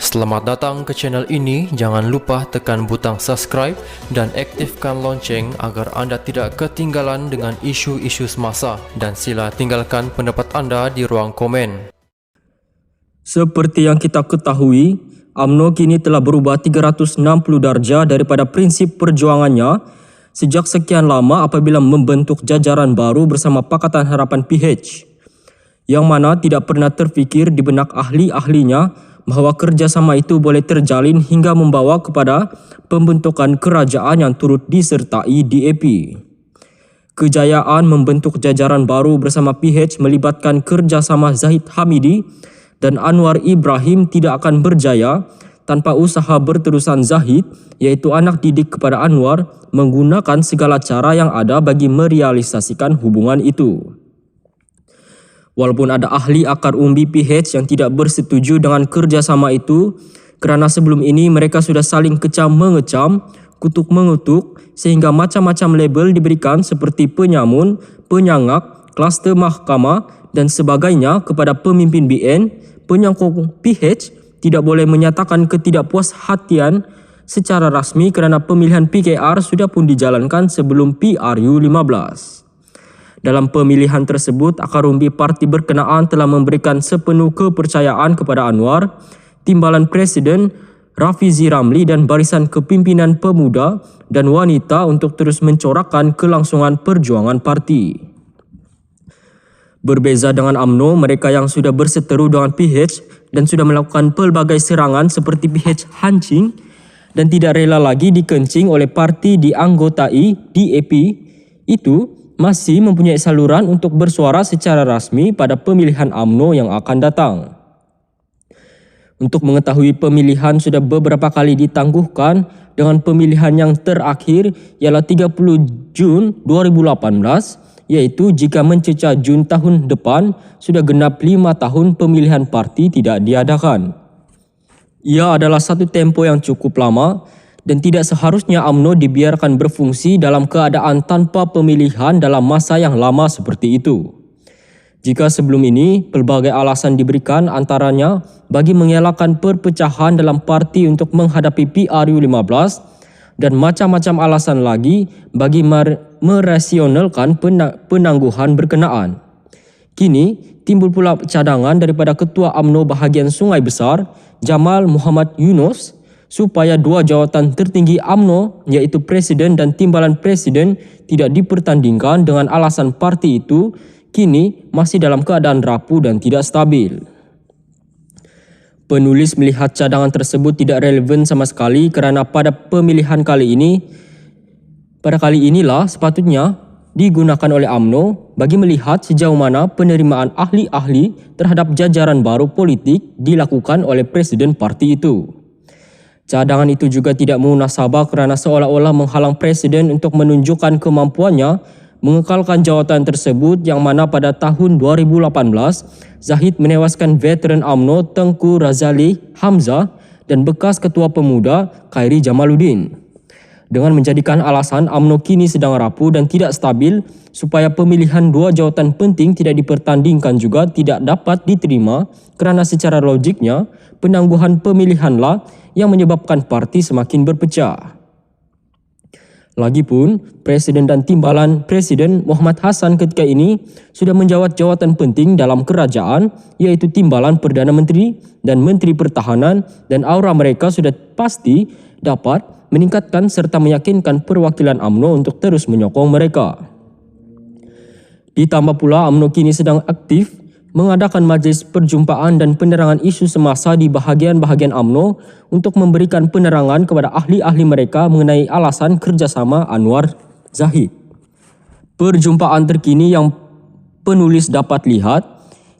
Selamat datang ke channel ini. Jangan lupa tekan butang subscribe dan aktifkan lonceng agar anda tidak ketinggalan dengan isu-isu semasa, dan sila tinggalkan pendapat anda di ruang komen. Seperti yang kita ketahui, UMNO kini telah berubah 360 darjah daripada prinsip perjuangannya sejak sekian lama apabila membentuk jajaran baru bersama Pakatan Harapan PH, yang mana tidak pernah terfikir di benak ahli-ahlinya bahawa kerjasama itu boleh terjalin hingga membawa kepada pembentukan kerajaan yang turut disertai DAP. Kejayaan membentuk jajaran baru bersama PH melibatkan kerjasama Zahid Hamidi dan Anwar Ibrahim tidak akan berjaya tanpa usaha berterusan Zahid, yaitu anak didik kepada Anwar, menggunakan segala cara yang ada bagi merealisasikan hubungan itu. Walaupun ada ahli akar umbi PH yang tidak bersetuju dengan kerjasama itu, kerana sebelum ini mereka sudah saling kecam-mengecam, kutuk-mengutuk, sehingga macam-macam label diberikan seperti penyamun, penyangak, kluster mahkamah dan sebagainya kepada pemimpin BN. Penyokong PH tidak boleh menyatakan ketidakpuashatian secara rasmi kerana pemilihan PKR sudah pun dijalankan sebelum PRU 15. Dalam pemilihan tersebut, akar umbi parti berkenaan telah memberikan sepenuh kepercayaan kepada Anwar, Timbalan Presiden Rafizi Ramli dan Barisan Kepimpinan Pemuda dan Wanita untuk terus mencorakkan kelangsungan perjuangan parti. Berbeza dengan UMNO, mereka yang sudah berseteru dengan PH dan sudah melakukan pelbagai serangan seperti PH hancing dan tidak rela lagi dikencing oleh parti dianggotai DAP itu masih mempunyai saluran untuk bersuara secara rasmi pada pemilihan UMNO yang akan datang. Untuk mengetahui pemilihan sudah beberapa kali ditangguhkan, dengan pemilihan yang terakhir ialah 30 Jun 2018, iaitu jika mencecah Jun tahun depan sudah genap 5 tahun pemilihan parti tidak diadakan. Ia adalah satu tempoh yang cukup lama dan tidak seharusnya UMNO dibiarkan berfungsi dalam keadaan tanpa pemilihan dalam masa yang lama seperti itu. Jika sebelum ini pelbagai alasan diberikan, antaranya bagi mengelakkan perpecahan dalam parti untuk menghadapi PRU 15 dan macam-macam alasan lagi bagi merasionalkan penangguhan berkenaan. Kini timbul pula cadangan daripada Ketua UMNO bahagian Sungai Besar, Jamal Muhammad Yunus, supaya dua jawatan tertinggi UMNO, iaitu Presiden dan Timbalan Presiden, tidak dipertandingkan dengan alasan parti itu kini masih dalam keadaan rapuh dan tidak stabil. Penulis melihat cadangan tersebut tidak relevan sama sekali kerana pada pemilihan kali inilah sepatutnya digunakan oleh UMNO bagi melihat sejauh mana penerimaan ahli-ahli terhadap jajaran baru politik dilakukan oleh Presiden parti itu. Cadangan itu juga tidak munasabah kerana seolah-olah menghalang Presiden untuk menunjukkan kemampuannya mengekalkan jawatan tersebut, yang mana pada tahun 2018 Zahid menewaskan veteran UMNO Tengku Razali Hamzah dan bekas Ketua Pemuda Khairi Jamaluddin. Dengan menjadikan alasan UMNO kini sedang rapuh dan tidak stabil, supaya pemilihan dua jawatan penting tidak dipertandingkan juga tidak dapat diterima kerana secara logiknya penangguhan pemilihanlah yang menyebabkan parti semakin berpecah. Lagipun, Presiden dan Timbalan Presiden Muhammad Hassan ketika ini sudah menjawat jawatan penting dalam kerajaan, iaitu Timbalan Perdana Menteri dan Menteri Pertahanan, dan aura mereka sudah pasti dapat meningkatkan serta meyakinkan perwakilan UMNO untuk terus menyokong mereka. Ditambah pula UMNO kini sedang aktif mengadakan majlis perjumpaan dan penerangan isu semasa di bahagian-bahagian UMNO untuk memberikan penerangan kepada ahli-ahli mereka mengenai alasan kerjasama Anwar Zahid. Perjumpaan terkini yang penulis dapat lihat,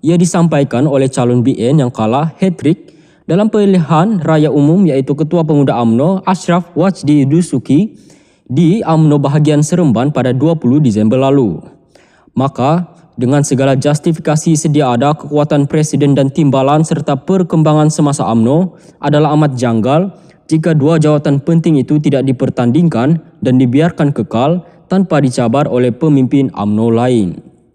ia disampaikan oleh calon BN yang kalah hat-trick dalam pilihan raya umum, iaitu Ketua Pemuda UMNO Ashraf Wajdi Dusuki di UMNO bahagian Seremban pada 20 Disember lalu. Maka dengan segala justifikasi sedia ada, kekuatan Presiden dan Timbalan serta perkembangan semasa UMNO adalah amat janggal jika dua jawatan penting itu tidak dipertandingkan dan dibiarkan kekal tanpa dicabar oleh pemimpin UMNO lain.